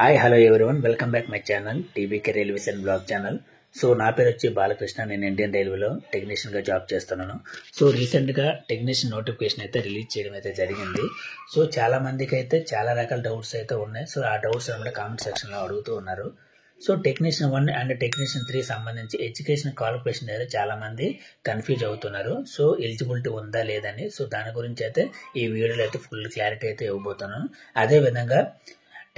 Hi hello everyone, welcome back my channel TBK railways and blog channel. So నా పేరు వచ్చి బాలకృష్ణ. నేను Indian రైల్వేలో టెక్నీషియన్గా జాబ్ చేస్తున్నాను. సో రీసెంట్గా టెక్నీషియన్ నోటిఫికేషన్ అయితే రిలీజ్ చేయడం అయితే జరిగింది. సో చాలా మందికి అయితే చాలా రకాల డౌట్స్ అయితే ఉన్నాయి. సో ఆ డౌట్స్ అన్నమాట కామెంట్ సెక్షన్లో అడుగుతూ ఉన్నారు. సో టెక్నీషియన్ 1 అండ్ టెక్నీషియన్ 3 సంబంధించి ఎడ్యుకేషన్ క్వాలిఫికేషన్ అయితే చాలా మంది కన్ఫ్యూజ్ అవుతున్నారు. సో ఎలిజిబిలిటీ ఉందా లేదని. సో దాని గురించి అయితే ఈ వీడియోలో అయితే ఫుల్ క్లారిటీ అయితే ఇవ్వబోతున్నాను. అదేవిధంగా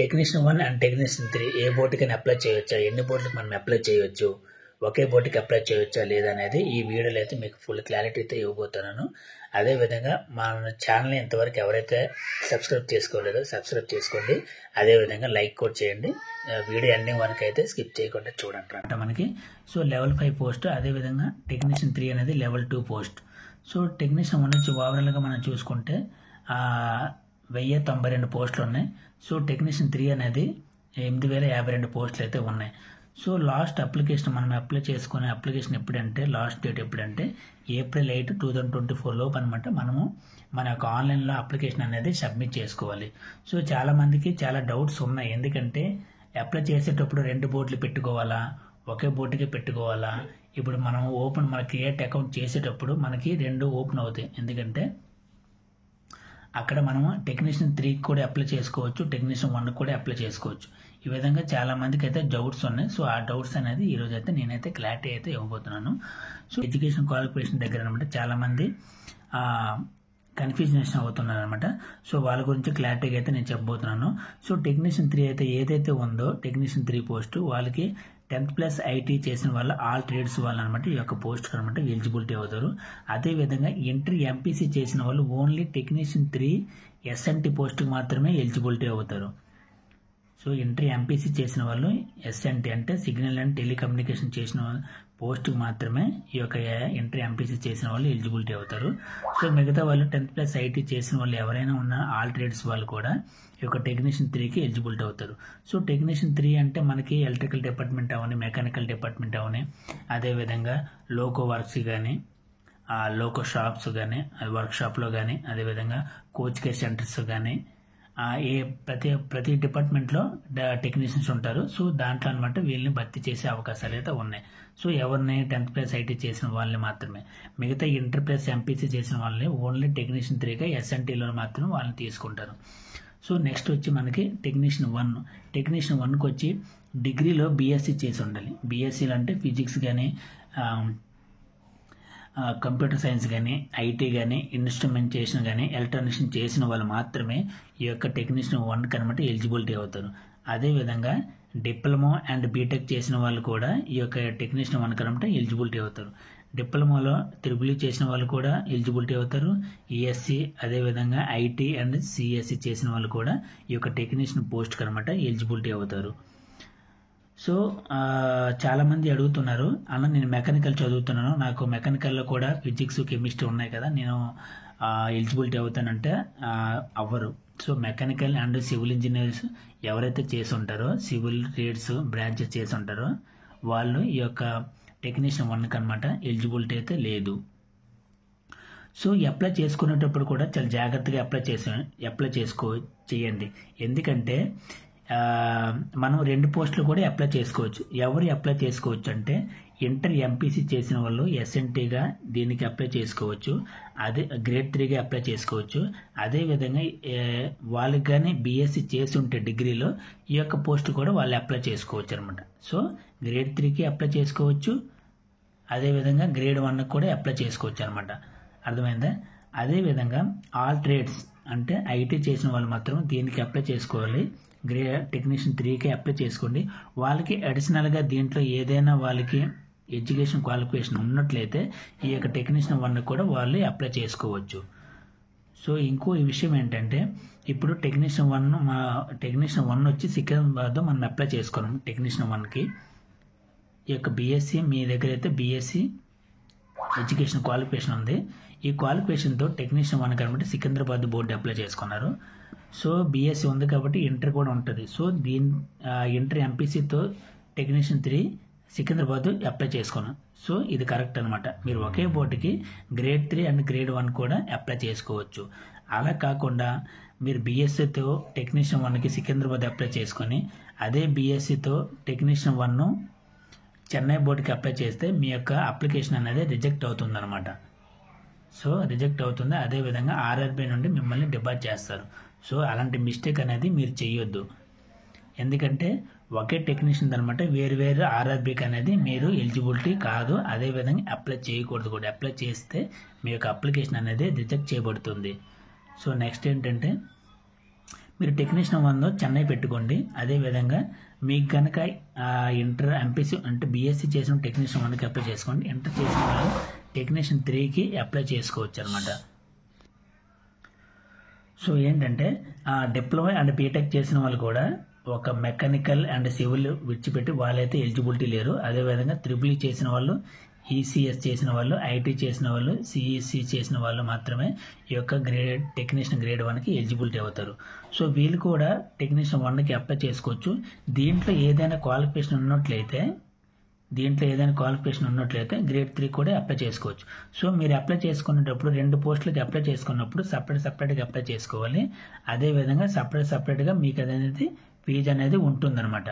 టెక్నీషియన్ 1 అండ్ టెక్నీషియన్ 3 ఏ బోర్డుకైనా అప్లై చేయొచ్చా, ఎన్ని బోర్డులకు మనం అప్లై చేయొచ్చు, ఒకే బోర్డుకి అప్లై చేయొచ్చా లేదనేది ఈ వీడియోలో అయితే మీకు ఫుల్ క్లారిటీ అయితే ఇవ్వబోతున్నాను. అదేవిధంగా మన ఛానల్ని ఇంతవరకు ఎవరైతే సబ్స్క్రైబ్ చేసుకోలేదో సబ్స్క్రైబ్ చేసుకోండి. అదేవిధంగా లైక్ కూడా చేయండి. వీడియో ఎండింగ్ వరకు అయితే స్కిప్ చేయకుండా చూడండి అంటే మనకి. సో లెవెల్ 5 పోస్ట్, అదేవిధంగా టెక్నీషియన్ 3 అనేది లెవెల్ 2 పోస్ట్. సో టెక్నీషియన్ 1 నుంచి ఓవరాల్గా మనం చూసుకుంటే 1092 పోస్టులు ఉన్నాయి. సో టెక్నీషియన్ 3 అనేది 8052 పోస్టులు అయితే ఉన్నాయి. సో లాస్ట్ అప్లికేషన్ మనం అప్లై చేసుకునే అప్లికేషన్ ఎప్పుడంటే లాస్ట్ డేట్ ఎప్పుడంటే April 8, 2024 లోపు అనమాట మనము మన యొక్క ఆన్లైన్లో అప్లికేషన్ అనేది సబ్మిట్ చేసుకోవాలి. సో చాలామందికి చాలా డౌట్స్ ఉన్నాయి. ఎందుకంటే అప్లై చేసేటప్పుడు 2 బోర్డులు పెట్టుకోవాలా, ఒకే బోర్డుకి పెట్టుకోవాలా. ఇప్పుడు మనం మన క్రియేట్ అకౌంట్ చేసేటప్పుడు మనకి 2 ఓపెన్ అవుతాయి. ఎందుకంటే అక్కడ మనము టెక్నీషియన్ 3కి కూడా అప్లై చేసుకోవచ్చు, టెక్నీషియన్ 1కి కూడా అప్లై చేసుకోవచ్చు. ఈ విధంగా చాలా మందికి అయితే డౌట్స్ ఉన్నాయి. సో ఆ డౌట్స్ అనేది ఈరోజు అయితే నేనైతే క్లారిటీ అయితే ఇవ్వబోతున్నాను. సో ఎడ్యుకేషన్ క్వాలిఫికేషన్ దగ్గర అనమాట చాలామంది కన్ఫ్యూజన్ అవుతున్నారు అనమాట. సో వాళ్ళ గురించి క్లారిటీగా అయితే నేను చెప్పబోతున్నాను. సో టెక్నీషియన్ 3 అయితే ఏదైతే ఉందో టెక్నీషియన్ 3 పోస్టు వాళ్ళకి 10th+ ఐటీ చేసిన వాళ్ళ ఆల్ ట్రేడ్స్ వాళ్ళు అనమాట ఈ యొక్క పోస్ట్ అనమాట ఎలిజిబిలిటీ అవుతారు. అదేవిధంగా ఇంటర్ ఎంపీసీ చేసిన వాళ్ళు ఓన్లీ టెక్నీషియన్ 3 ఎస్ఎన్టీ పోస్ట్కి మాత్రమే ఎలిజిబిలిటీ అవుతారు. సో ఇంటర్ ఎంపీసీ చేసిన వాళ్ళు ఎస్ఎన్టీ అంటే సిగ్నల్ అండ్ టెలికమ్యూనికేషన్ చేసిన పోస్ట్కి మాత్రమే ఈ యొక్క ఇంటర్ ఎంపీసీ చేసిన వాళ్ళు ఎలిజిబిలిటీ అవుతారు. సో మిగతా వాళ్ళు 10th+ ఐటీ చేసిన వాళ్ళు ఎవరైనా ఉన్న ఆల్ ట్రేడ్స్ వాళ్ళు కూడా ఈ యొక్క టెక్నీషియన్ 3కి ఎలిజిబిలిటీ అవుతారు. సో టెక్నీషియన్ 3 అంటే మనకి ఎలక్ట్రికల్ డిపార్ట్మెంట్ అవని, మెకానికల్ డిపార్ట్మెంట్ అవని, అదేవిధంగా లోకో వర్క్స్ కానీ, లోకో షాప్స్ కానీ, వర్క్షాప్లో కానీ, అదేవిధంగా కోచ్ కేర్ సెంటర్స్ కానీ, ప్రతి డిపార్ట్మెంట్లో టెక్నీషియన్స్ ఉంటారు. సో దాంట్లో అనమాట వీళ్ళని భర్తీ చేసే అవకాశాలు అయితే ఉన్నాయి. సో ఎవరిని 10th+ ఐటీ చేసిన వాళ్ళని మాత్రమే, మిగతా ఇంటర్+ ఎంపీసీ చేసిన వాళ్ళని ఓన్లీ టెక్నీషియన్ 3గా ఎస్ఎన్టీలో మాత్రం వాళ్ళని తీసుకుంటారు. సో నెక్స్ట్ వచ్చి మనకి టెక్నీషియన్ 1. టెక్నీషియన్ 1కి వచ్చి డిగ్రీలో బీఎస్సీ చేసి ఉండాలి. బీఎస్సీలు అంటే ఫిజిక్స్ కానీ, కంప్యూటర్ సైన్స్ కానీ, ఐటీ కానీ, ఇన్స్ట్రుమెంటేషన్ కానీ, ఎలక్ట్రానిక్షన్ చేసిన వాళ్ళు మాత్రమే ఈ యొక్క టెక్నీషియన్ 1కి అనమాట ఎలిజిబిలిటీ అవుతారు. అదేవిధంగా డిప్లొమా అండ్ బీటెక్ చేసిన వాళ్ళు కూడా ఈ యొక్క టెక్నీషియన్ 1కి అనమాట ఎలిజిబిలిటీ అవుతారు. డిప్లొమాలో త్రిబుల్ చేసిన వాళ్ళు కూడా ఎలిజిబిలిటీ అవుతారు. ఈఎస్సీ అదేవిధంగా ఐటీ అండ్ సిఎస్సి చేసిన వాళ్ళు కూడా ఈ యొక్క టెక్నీషియన్ పోస్ట్కి అనమాట ఎలిజిబిలిటీ అవుతారు. సో చాలామంది అడుగుతున్నారు, అలా నేను మెకానికల్ చదువుతున్నాను, నాకు మెకానికల్లో కూడా ఫిజిక్స్ కెమిస్ట్రీ ఉన్నాయి కదా, నేను ఎలిజిబిలిటీ అవుతానంటే అవ్వరు. So mechanical and civil engineers ఎవరైతే చేసి ఉంటారో, సివిల్ ట్రేడ్స్ బ్రాంచెస్ చేసి ఉంటారో వాళ్ళు ఈ యొక్క టెక్నీషియన్ 1కి అనమాట ఎలిజిబిలిటీ అయితే లేదు. సో అప్లై చేసుకునేటప్పుడు కూడా చాలా జాగ్రత్తగా అప్లై చేయండి. ఎందుకంటే మనం 2 పోస్టులు కూడా అప్లై చేసుకోవచ్చు. ఎవరు అప్లై చేసుకోవచ్చు అంటే ఇంటర్ ఎంపీసీ చేసిన వాళ్ళు ఎస్ఎన్టీగా దీనికి అప్లై చేసుకోవచ్చు, అదే గ్రేడ్ 3గా అప్లై చేసుకోవచ్చు. అదేవిధంగా వాళ్ళకి కానీ బీఎస్సీ చేసి ఉంటే డిగ్రీలో ఈ యొక్క పోస్ట్ కూడా వాళ్ళు అప్లై చేసుకోవచ్చు అనమాట. సో గ్రేడ్ 3కి అప్లై చేసుకోవచ్చు, అదేవిధంగా గ్రేడ్ 1కి కూడా అప్లై చేసుకోవచ్చు అనమాట. అర్థమైందా? అదేవిధంగా ఆల్ ట్రేడ్స్ అంటే ఐటీ చేసిన వాళ్ళు మాత్రం దీనికి అప్లై చేసుకోవాలి. టెక్నీషియన్ 3కి అప్లై చేసుకోండి. వాళ్ళకి అడిషనల్గా దీంట్లో ఏదైనా వాళ్ళకి ఎడ్యుకేషన్ క్వాలిఫికేషన్ ఉన్నట్లయితే ఈ యొక్క టెక్నీషియన్ 1 కూడా వాళ్ళు అప్లై చేసుకోవచ్చు. సో ఇంకో విషయం ఏంటంటే ఇప్పుడు టెక్నీషియన్ 1 వచ్చి సికింద్రాబాద్లో మనం అప్లై చేసుకున్నాం. టెక్నీషియన్ 1కి ఈ యొక్క బీఎస్సీ మీ దగ్గర అయితే బీఎస్సీ ఎడ్యుకేషన్ క్వాలిఫికేషన్ ఉంది. ఈ క్వాలిఫికేషన్తో టెక్నీషియన్ 1 కాబట్టి సికింద్రాబాద్ బోర్డు అప్లై చేసుకున్నారు. సో బీఎస్సీ ఉంది కాబట్టి ఇంటర్ కూడా ఉంటుంది. సో ఇంటర్ ఎంపీసీతో టెక్నీషియన్ 3 సికింద్రాబాద్ అప్లై చేసుకున్నాం. సో ఇది కరెక్ట్ అనమాట. మీరు ఒకే బోర్డుకి గ్రేడ్ 3 అండ్ గ్రేడ్ 1 కూడా అప్లై చేసుకోవచ్చు. అలా కాకుండా మీరు బీఎస్సీతో టెక్నీషియన్ 1కి సికింద్రాబాద్ అప్లై చేసుకొని అదే బీఎస్సీతో టెక్నీషియన్ 1 చెన్నై బోర్డుకి అప్లై చేస్తే మీ యొక్క అప్లికేషన్ అనేది రిజెక్ట్ అవుతుందన్నమాట. సో రిజెక్ట్ అవుతుంది. అదేవిధంగా ఆర్ఆర్బీ నుండి మిమ్మల్ని డిబార్ చేస్తారు. సో అలాంటి మిస్టేక్ అనేది మీరు చేయొద్దు. ఎందుకంటే ఒకే టెక్నీషియన్ అనమాట వేరు వేరు ఆర్ఆర్బీకి అనేది మీరు ఎలిజిబిలిటీ కాదు. అదేవిధంగా అప్లై చేయకూడదు కూడా. అప్లై చేస్తే మీ యొక్క అప్లికేషన్ అనేది రిజెక్ట్ చేయబడుతుంది. సో నెక్స్ట్ ఏంటంటే మీరు టెక్నీషియన్ 1 చెన్నై పెట్టుకోండి. అదేవిధంగా మీకు కనుక ఇంటర్ ఎంపీసీ అంటే బీఎస్సీ చేసిన టెక్నీషియన్ 1కి అప్లై చేసుకోండి. ఇంటర్ చేసిన వాళ్ళు టెక్నీషియన్ 3కి అప్లై చేసుకోవచ్చు అనమాట. సో ఏంటంటే డిప్లొమా అండ్ బీటెక్ చేసిన వాళ్ళు కూడా ఒక మెకానికల్ అండ్ సివిల్ విడిచిపెట్టి వాళ్ళైతే ఎలిజిబిలిటీ లేరు. అదేవిధంగా త్రిబుల్ చేసిన వాళ్ళు, ఈసీఎస్ చేసిన వాళ్ళు, ఐటీ చేసిన వాళ్ళు, సిఈసి చేసిన వాళ్ళు మాత్రమే ఈ యొక్క టెక్నీషియన్ గ్రేడ్ 1కి ఎలిజిబిలిటీ అవుతారు. సో వీళ్ళు కూడా టెక్నీషియన్ 1కి అప్లై చేసుకోవచ్చు. దీంట్లో ఏదైనా క్వాలిఫికేషన్ ఉన్నట్లయితే గ్రేడ్ 3 కూడా అప్లై చేసుకోవచ్చు. సో మీరు అప్లై చేసుకునేటప్పుడు 2 పోస్టులకి అప్లై చేసుకున్నప్పుడు సపరేట్గా అప్లై చేసుకోవాలి. అదేవిధంగా సపరేట్గా మీకు అనేది ఫీజు అనేది ఉంటుందన్నమాట.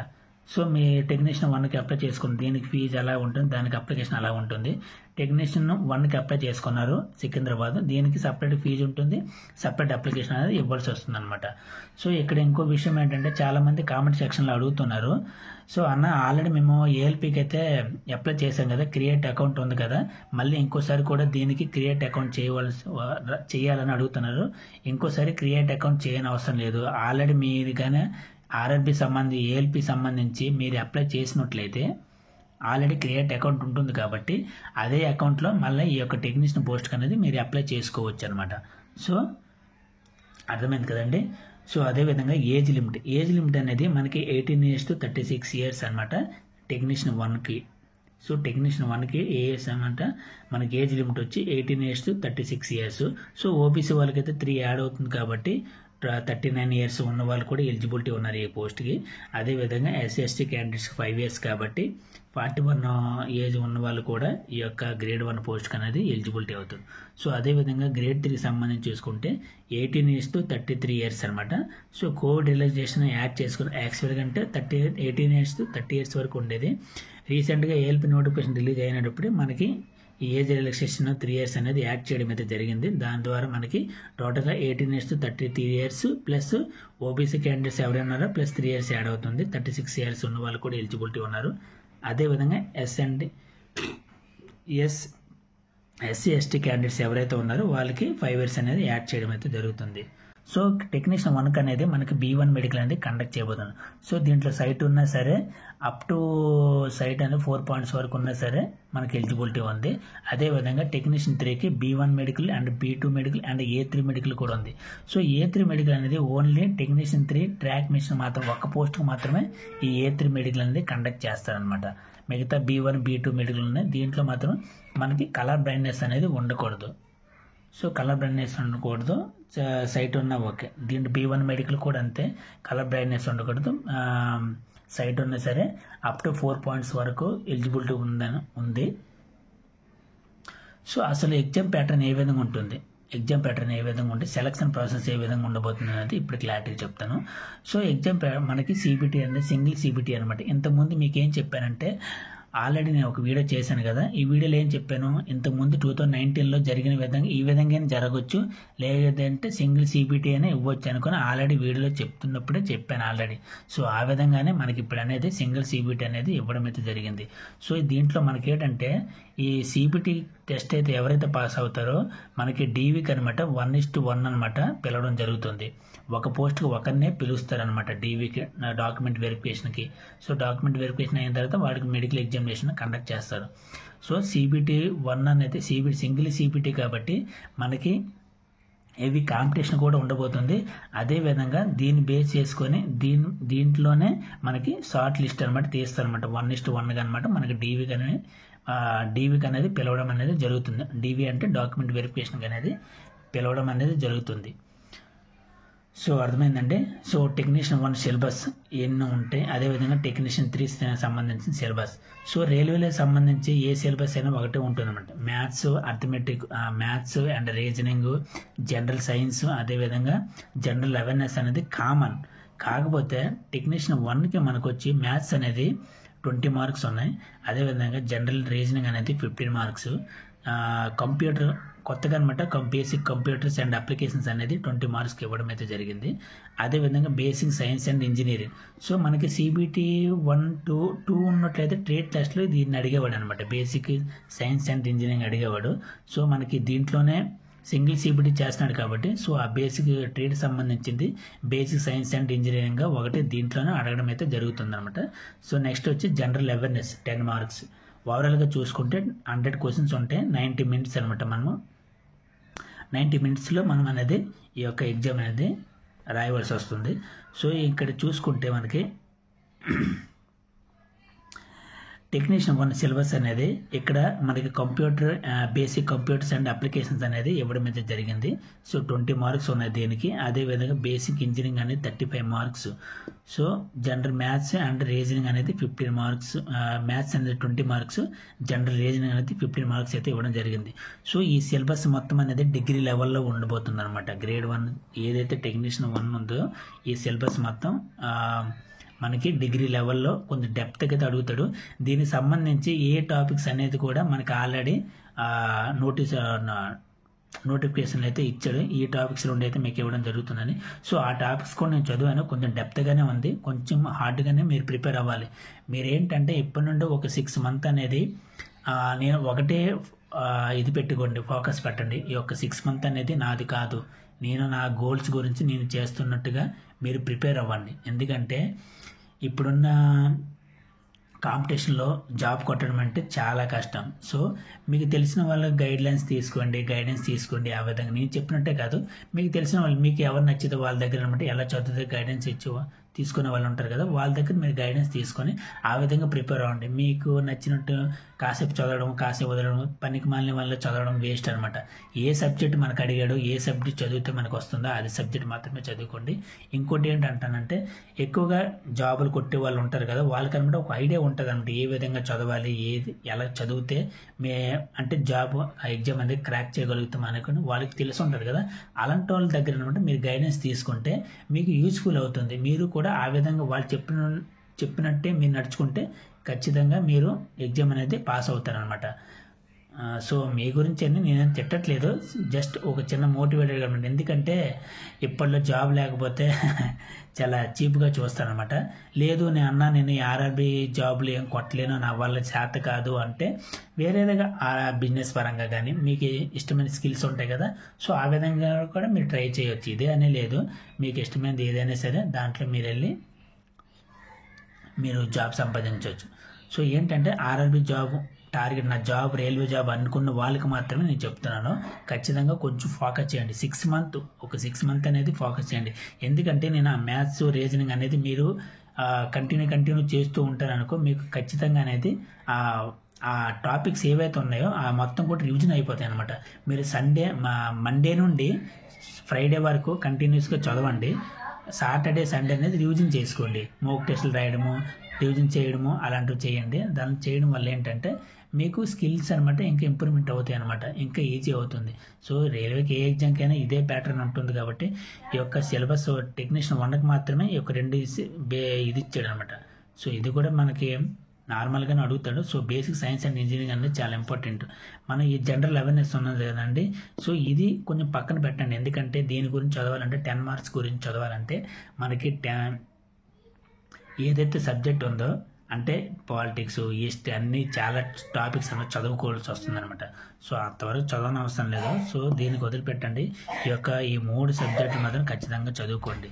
సో మీ టెక్నీషియన్ 1కి అప్లై చేసుకుని దీనికి ఫీజు అలా ఉంటుంది, దానికి అప్లికేషన్ అలా ఉంటుంది. టెక్నీషియన్ 1కి అప్లై చేసుకున్నారు సికింద్రాబాద్, దీనికి సపరేట్ ఫీజు ఉంటుంది, సపరేట్ అప్లికేషన్ అనేది ఇవ్వాల్సి వస్తుంది అనమాట. సో ఇక్కడ ఇంకో విషయం ఏంటంటే చాలామంది కామెంట్ సెక్షన్లో అడుగుతున్నారు. సో అన్న ఆల్రెడీ మేము ఏఎల్పీకి అయితే అప్లై చేసాం కదా, క్రియేట్ అకౌంట్ ఉంది కదా, మళ్ళీ ఇంకోసారి కూడా దీనికి క్రియేట్ అకౌంట్ చేయాలని అడుగుతున్నారు. ఇంకోసారి క్రియేట్ అకౌంట్ చేయని అవసరం లేదు. ఆల్రెడీ మీరు కానీ ఆర్ఆర్బీ ఏఎల్పీ సంబంధించి మీరు అప్లై చేసినట్లయితే ఆల్రెడీ క్రియేట్ అకౌంట్ ఉంటుంది కాబట్టి అదే అకౌంట్లో మళ్ళీ ఈ యొక్క టెక్నీషియన్ పోస్ట్కి అనేది మీరు అప్లై చేసుకోవచ్చు అనమాట. సో అర్థమైంది కదండి. సో అదేవిధంగా ఏజ్ లిమిట్ అనేది మనకి 18 years to 36 years అనమాట టెక్నీషియన్ 1కి. సో టెక్నీషియన్ 1కి ఏఎస్ అనమాట మనకి ఏజ్ లిమిట్ వచ్చి 18 years to 36 years. So OBC వాళ్ళకైతే 3 యాడ్ అవుతుంది కాబట్టి 39 years ఉన్న వాళ్ళు కూడా ఎలిజిబిలిటీ ఉన్నారు ఈ పోస్ట్కి. అదేవిధంగా ఎస్సీ క్యాండిడేట్స్కి 5 years కాబట్టి 41 ఏజ్ ఉన్న వాళ్ళు కూడా ఈ యొక్క గ్రేడ్ 1 పోస్ట్కి అనేది ఎలిజిబిలిటీ అవుతుంది. సో అదేవిధంగా గ్రేడ్ 3 సంబంధించి చూసుకుంటే 18 years to 33 years అనమాట. సో కోవిడ్ రిలాక్సేషన్ యాడ్ చేసుకుని యాక్చువల్గా అంటే 18 years to 30 years వరకు ఉండేది. రీసెంట్గా ఏఎల్పీ నోటిఫికేషన్ రిలీజ్ అయినప్పుడు మనకి ఈ ఏజ్ రిలాక్సేషన్ 3 years అనేది యాడ్ చేయడం అయితే జరిగింది. దాని ద్వారా మనకి టోటల్గా 18 years to 33 years plus OBC candidates ఎవరైనా ఉన్నారో ప్లస్ 3 years యాడ్ అవుతుంది. 36 years ఉన్న వాళ్ళు కూడా ఎలిజిబిలిటీ ఉన్నారు. అదేవిధంగా ఎస్సీ ఎస్టీ క్యాండిడేట్స్ ఎవరైతే ఉన్నారో వాళ్ళకి 5 years అనేది యాడ్ చేయడం అయితే జరుగుతుంది. సో టెక్నీషియన్ 1కి అనేది మనకి B1 మెడికల్ అనేది కండక్ట్ చేయబోతుంది. సో దీంట్లో సైట్ ఉన్నా సరే అప్ టు సైట్ అనేది 4 points వరకు ఉన్నా సరే మనకి ఎలిజిబిలిటీ ఉంది. అదేవిధంగా టెక్నీషియన్ 3కి B1 medical and B2 medical and A3 medical కూడా ఉంది. సో A3 మెడికల్ అనేది ఓన్లీ టెక్నీషియన్ 3 ట్రాక్ మిషన్ మాత్రం ఒక్క పోస్ట్కి మాత్రమే ఈ A3 మెడికల్ అనేది కండక్ట్ చేస్తారనమాట. మిగతా B1 B2 మెడికల్ ఉన్నాయి. దీంట్లో మాత్రం మనకి కలర్ బ్లైండ్నెస్ అనేది ఉండకూడదు. సో కలర్ బ్లైండ్నెస్ ఉండకూడదు, సైట్ ఉన్నా ఓకే. దీంట్లో B1 మెడికల్ కూడా అంతే, కలర్ బ్లైండ్నెస్ ఉండకూడదు, సైట్ ఉన్నా సరే అప్ టు 4 points వరకు ఎలిజిబిలిటీ ఉంది. సో అసలు ఎగ్జామ్ ప్యాటర్న్ ఏ విధంగా ఉంటుంది, సెలక్షన్ ప్రాసెస్ ఏ విధంగా ఉండబోతుంది అనేది ఇప్పుడు క్లారిటీ చెప్తాను. సో ఎగ్జామ్ మనకి సిబిటీ అనేది సింగిల్ సిబిటీ అనమాట. ఇంతకుముందు మీకు ఏం చెప్పానంటే ఆల్రెడీ నేను ఒక వీడియో చేశాను కదా, ఈ వీడియోలో ఏం చెప్పాను, ఇంతకుముందు 2019లో జరిగిన విధంగా ఈ విధంగా జరగవచ్చు, లేదంటే సింగిల్ సిబిటీ అనే ఇవ్వచ్చు అనుకుని ఆల్రెడీ వీడియోలో చెప్తున్నప్పుడే చెప్పాను ఆల్రెడీ. సో ఆ విధంగానే మనకి ఇప్పుడు అనేది సింగిల్ సిబిటీ అనేది ఇవ్వడం అయితే జరిగింది. సో దీంట్లో మనకి ఏంటంటే ఈ సిబిటీ టెస్ట్ అయితే ఎవరైతే పాస్ అవుతారో మనకి డీవీకి అనమాట 1:1 అనమాట పిలవడం జరుగుతుంది. ఒక పోస్ట్కి ఒకరినే పిలుస్తారనమాట డీవీకి డాక్యుమెంట్ వెరిఫికేషన్కి. సో డాక్యుమెంట్ వెరిఫికేషన్ అయిన తర్వాత వాడికి మెడికల్ ఎగ్జామినేషన్ కండక్ట్ చేస్తారు. సో సిబిటీ 1 అనేది సింగిల్ సిబిటీ కాబట్టి మనకి హెవీ కాంపిటీషన్ కూడా ఉండబోతుంది. అదేవిధంగా దీన్ని బేస్ చేసుకొని దీంట్లోనే మనకి షార్ట్ లిస్ట్ అనమాట తీస్తారనమాట 1:1 అనమాట మనకి డీవీకి అనేది పిలవడం అనేది జరుగుతుంది. డీవీ అంటే డాక్యుమెంట్ వెరిఫికేషన్ అనేది పిలవడం అనేది జరుగుతుంది. సో అర్థమైందండి. సో టెక్నీషియన్ 1 సిలబస్ ఎన్ని ఉంటాయి, అదేవిధంగా టెక్నీషియన్ 3 సంబంధించిన సిలబస్. సో రైల్వేలకు సంబంధించి ఏ సిలబస్ అయినా ఒకటే ఉంటుందన్నమాట. Maths, arithmetic, maths and reasoning, general science, అదేవిధంగా జనరల్ అవేర్నెస్ అనేది కామన్. కాకపోతే టెక్నీషియన్ 1కి మనకు వచ్చి మ్యాథ్స్ అనేది 20 మార్క్స్ ఉన్నాయి, అదేవిధంగా జనరల్ రీజనింగ్ అనేది 15 మార్క్స్, కంప్యూటర్ కొత్తగా అనమాట బేసిక్ కంప్యూటర్స్ అండ్ అప్లికేషన్స్ అనేది 20 మార్క్స్కి ఇవ్వడం అయితే జరిగింది. అదేవిధంగా basic science and engineering. So మనకి CBT 1, 2 ఉన్నట్లయితే ట్రేడ్ టెస్ట్లో దీన్ని అడిగేవాడు అనమాట. బేసిక్ సైన్స్ అండ్ ఇంజనీరింగ్ అడిగేవాడు. సో మనకి దీంట్లోనే సింగిల్ CBT చేస్తున్నాడు కాబట్టి సో ఆ బేసిక్ ట్రేడ్ సంబంధించింది బేసిక్ సైన్స్ అండ్ ఇంజనీరింగ్గా ఒకటి దీంట్లోనే అడగడం అయితే జరుగుతుంది అనమాట. సో నెక్స్ట్ వచ్చి జనరల్ అవేర్నెస్ 10 మార్క్స్. ఓవరాల్గా చూసుకుంటే 100 క్వశ్చన్స్ ఉంటాయి, 90 మినిట్స్ అనమాట. మనము 90 మినిట్స్లో మనం అనేది ఈ యొక్క ఎగ్జామ్ అనేది రాయవలసి వస్తుంది. సో ఇక్కడ చూసుకుంటే మనకి టెక్నీషియన్ 1 సిలబస్ అనేది ఇక్కడ మనకి computer basic computers and applications అనేది ఇవ్వడం అయితే జరిగింది. సో 20 మార్క్స్ ఉన్నాయి దీనికి. అదేవిధంగా బేసిక్ ఇంజనీరింగ్ అనేది 35 marks. So general maths and reasoning అనేది 15 మార్క్స్, మ్యాథ్స్ అనేది 20 మార్క్స్, జనరల్ రీజనింగ్ అనేది 15 మార్క్స్ అయితే ఇవ్వడం జరిగింది. సో ఈ సిలబస్ మొత్తం అనేది డిగ్రీ లెవెల్లో ఉండబోతుంది అనమాట. గ్రేడ్ 1 ఏదైతే టెక్నీషియన్ 1 ఉందో ఈ సిలబస్ మొత్తం మనకి డిగ్రీ లెవెల్లో కొంచెం డెప్త్గా అయితే అడుగుతాడు. దీనికి సంబంధించి ఏ టాపిక్స్ అనేది కూడా మనకి ఆల్రెడీ నోటిఫికేషన్లు అయితే ఇచ్చాడు. ఈ టాపిక్స్ రెండు అయితే మీకు ఇవ్వడం జరుగుతుందని. సో ఆ టాపిక్స్ కూడా నేను చదివాను, కొంచెం డెప్త్గానే ఉంది, కొంచెం హార్డ్గానే మీరు ప్రిపేర్ అవ్వాలి. మీరు ఏంటంటే ఇప్పటి నుండి ఒక 6 మంత్ అనేది నేను ఒకటే ఇది పెట్టుకోండి, ఫోకస్ పెట్టండి. ఈ యొక్క 6 మంత్ అనేది నాది కాదు, నేను నా గోల్స్ గురించి నేను చేస్తున్నట్టుగా మీరు ప్రిపేర్ అవ్వండి. ఎందుకంటే ఇప్పుడున్న కాంపిటీషన్లో జాబ్ కొట్టడం అంటే చాలా కష్టం. సో మీకు తెలిసిన వాళ్ళ గైడెన్స్ తీసుకోండి. ఆ విధంగా నేను చెప్పినట్టే కాదు, మీకు తెలిసిన వాళ్ళు, మీకు ఎవరు నచ్చితే వాళ్ళ దగ్గర అనమాట ఎలా చదివితే గైడెన్స్ తీసుకునే వాళ్ళు ఉంటారు కదా, వాళ్ళ దగ్గర మీరు గైడెన్స్ తీసుకొని ఆ విధంగా ప్రిపేర్ అవ్వండి. మీకు నచ్చినట్టు కాసేపు చదవడం, కాసేపు వదలడం, పనికి మాలిన వల్ల చదవడం వేస్ట్ అనమాట. ఏ సబ్జెక్ట్ మనకు అడిగాడు, ఏ సబ్జెక్ట్ చదివితే మనకు వస్తుందో అది సబ్జెక్ట్ మాత్రమే చదువుకోండి. ఇంకోటి ఏంటంటానంటే ఎక్కువగా జాబులు కొట్టే వాళ్ళు ఉంటారు కదా, వాళ్ళకనమాట ఒక ఐడియా ఉంటుంది అనమాట, ఏ విధంగా చదవాలి, ఎలా చదివితే అంటే జాబ్ ఆ ఎగ్జామ్ అనేది క్రాక్ చేయగలుగుతాం అనుకుని వాళ్ళకి తెలిసి ఉంటుంది కదా. అలాంటి వాళ్ళ దగ్గర అనమాట మీరు గైడెన్స్ తీసుకుంటే మీకు యూజ్ఫుల్ అవుతుంది. మీరు కూడా ఆ విధంగా వాళ్ళు చెప్పినట్టే మీరు నడుచుకుంటే ఖచ్చితంగా మీరు ఎగ్జామ్ అనేది పాస్ అవుతారనమాట. సో మీ గురించి అని నేను తిట్టట్లేదు, జస్ట్ ఒక చిన్న మోటివేటెడ్గా ఉంటుంది. ఎందుకంటే ఇప్పట్లో జాబ్ లేకపోతే చాలా చీప్గా చూస్తానమాట. లేదు నేను ఆర్ఆర్బీ జాబ్లు ఏం కొట్టలేను, నా వల్ల చేత కాదు అంటే వేరేగా బిజినెస్ పరంగా కానీ మీకు ఇష్టమైన స్కిల్స్ ఉంటాయి కదా, సో ఆ విధంగా కూడా మీరు ట్రై చేయొచ్చు. ఇదే అనే లేదు, మీకు ఇష్టమైనది ఏదైనా సరే దాంట్లో మీరు వెళ్ళి మీరు జాబ్ సంపాదించవచ్చు. సో ఏంటంటే ఆర్ఆర్బీ జాబ్ టార్గెట్, నా జాబ్ రైల్వే జాబ్ అనుకున్న వాళ్ళకి మాత్రమే నేను చెప్తున్నాను. ఖచ్చితంగా కొంచెం ఫోకస్ చేయండి. 6 మంత్ అనేది ఫోకస్ చేయండి. ఎందుకంటే నేను ఆ మ్యాథ్స్ రీజనింగ్ అనేది మీరు కంటిన్యూ చేస్తూ ఉంటారనుకో, మీకు ఖచ్చితంగా అనేది ఆ టాపిక్స్ ఏవైతే ఉన్నాయో ఆ మొత్తం కూడా రివిజన్ అయిపోతాయి అనమాట. మీరు మండే నుండి ఫ్రైడే వరకు కంటిన్యూస్గా చదవండి. సాటర్డే సండే అనేది రివిజన్ చేసుకోండి. మోక్ టెస్టులు రాయడము, రివిజన్ చేయడము అలాంటివి చేయండి. దాన్ని చేయడం వల్ల ఏంటంటే మీకు స్కిల్స్ అనమాట ఇంకా ఇంప్రూవ్మెంట్ అవుతాయి అనమాట, ఇంకా ఈజీ అవుతుంది. సో రైల్వేకి ఏ ఎగ్జామ్కైనా ఇదే ప్యాటర్న్ ఉంటుంది కాబట్టి ఈ యొక్క సిలబస్ టెక్నీషియన్ 1కి మాత్రమే ఈ యొక్క 2 ఇది ఇచ్చాడు అనమాట. సో ఇది కూడా మనకి నార్మల్గానే అడుగుతాడు. So basic science and engineering అనేది చాలా ఇంపార్టెంట్. మనం ఈ జనరల్ అవేర్నెస్ ఉన్నది కదండి, సో ఇది కొంచెం పక్కన పెట్టండి. ఎందుకంటే దీని గురించి చదవాలంటే 10 మార్క్స్ గురించి చదవాలంటే మనకి ఏదైతే సబ్జెక్ట్ ఉందో అంటే పాలిటిక్స్, హిస్టరీ అన్నీ చాలా టాపిక్స్ అన్నది చదువుకోవాల్సి వస్తుంది అనమాట. సో అంతవరకు చదవని అవసరం లేదు. సో దీనికి వదిలిపెట్టండి. ఈ 3 సబ్జెక్టులు మాత్రం ఖచ్చితంగా చదువుకోండి.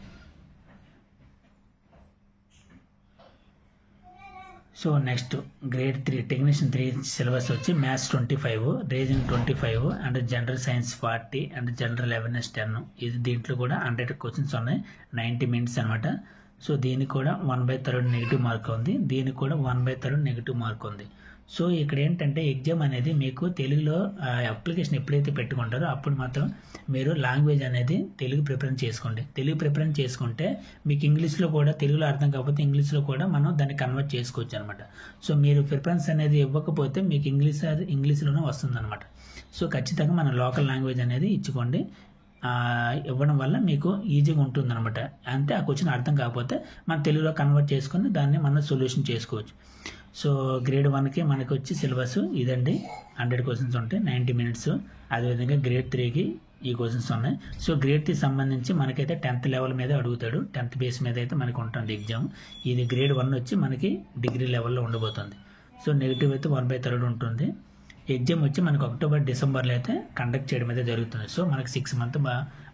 So next grade 3 technician 3 syllabus వచ్చి maths 25, reasoning 25 and general science 40 and general awareness 10. ఇది దీంట్లో కూడా 100 క్వశ్చన్స్ ఉన్నాయి, 90 మినిట్స్ అనమాట. సో దీనికి కూడా 1/3 నెగిటివ్ మార్క్ ఉంది, దీనికి కూడా 1/3 నెగిటివ్ మార్క్ ఉంది. సో ఇక్కడ ఏంటంటే ఎగ్జామ్ అనేది మీకు తెలుగులో అప్లికేషన్ ఎప్పుడైతే పెట్టుకుంటారో అప్పుడు మాత్రం మీరు లాంగ్వేజ్ అనేది తెలుగు ప్రిఫరెన్స్ చేసుకోండి. తెలుగు ప్రిఫరెన్స్ చేసుకుంటే మీకు ఇంగ్లీష్లో కూడా, తెలుగులో అర్థం కాకపోతే ఇంగ్లీష్లో కూడా మనం దాన్ని కన్వర్ట్ చేసుకోవచ్చు అనమాట. సో మీరు ప్రిఫరెన్స్ అనేది ఇవ్వకపోతే మీకు ఇంగ్లీష్లోనే వస్తుందన్నమాట. సో ఖచ్చితంగా మన లోకల్ లాంగ్వేజ్ అనేది ఇచ్చుకోండి. ఇవ్వడం వల్ల మీకు ఈజీగా ఉంటుందన్నమాట. అంటే ఆ క్వశ్చన్ అర్థం కాకపోతే మనం తెలుగులో కన్వర్ట్ చేసుకొని దాన్ని మనం సొల్యూషన్ చేసుకోవచ్చు. సో గ్రేడ్ 1కి మనకి వచ్చి సిలబస్ ఇదండి. 100 క్వశ్చన్స్ ఉంటాయి, 90 మినిట్స్. అదేవిధంగా గ్రేడ్ 3కి ఈ క్వశ్చన్స్ ఉన్నాయి. సో గ్రేడ్ 3 సంబంధించి మనకైతే 10th లెవెల్ మీద అడుగుతాడు. 10th బేస్ మీద అయితే మనకి ఉంటుంది ఎగ్జామ్. ఇది గ్రేడ్ 1 వచ్చి మనకి డిగ్రీ లెవెల్లో ఉండబోతుంది. సో నెగిటివ్ అయితే 1/3 ఉంటుంది. ఎగ్జామ్ వచ్చి మనకి అక్టోబర్ డిసెంబర్లో అయితే కండక్ట్ చేయడం అయితే జరుగుతుంది. సో మనకి 6 మంత్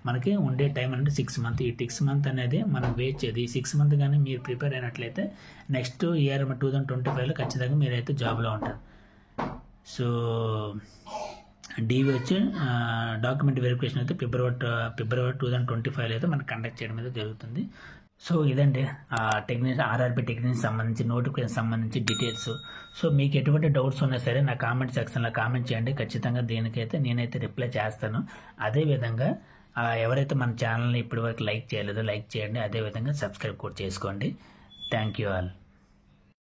మనకి ఉండే టైం అంటే 6 మంత్. ఈ 6 మంత్ అనేది మనం వెయిట్ చేయదు. ఈ 6 మంత్ కానీ మీరు ప్రిపేర్ అయినట్లయితే నెక్స్ట్ ఇయర్ 2025లో ఖచ్చితంగా మీరైతే జాబ్లో ఉంటారు. సో డీవీ వచ్చి డాక్యుమెంట్ వెరిఫికేషన్ అయితే ఫిబ్రవరి 2025లో అయితే మనకి కండక్ట్ చేయడం అయితే జరుగుతుంది. సో ఇదండి ఆర్ఆర్బీ టెక్నీషియన్ సంబంధించి నోటిఫికేషన్ సంబంధించి డీటెయిల్స్. సో మీకు ఎటువంటి డౌట్స్ ఉన్నా సరే నా కామెంట్ సెక్షన్లో కామెంట్ చేయండి. ఖచ్చితంగా దీనికైతే నేనైతే రిప్లై చేస్తాను. అదేవిధంగా ఎవరైతే మన ఛానల్ని ఇప్పటివరకు లైక్ చేయలేదో లైక్ చేయండి. అదేవిధంగా సబ్స్క్రైబ్ కూడా చేసుకోండి. Thank you all.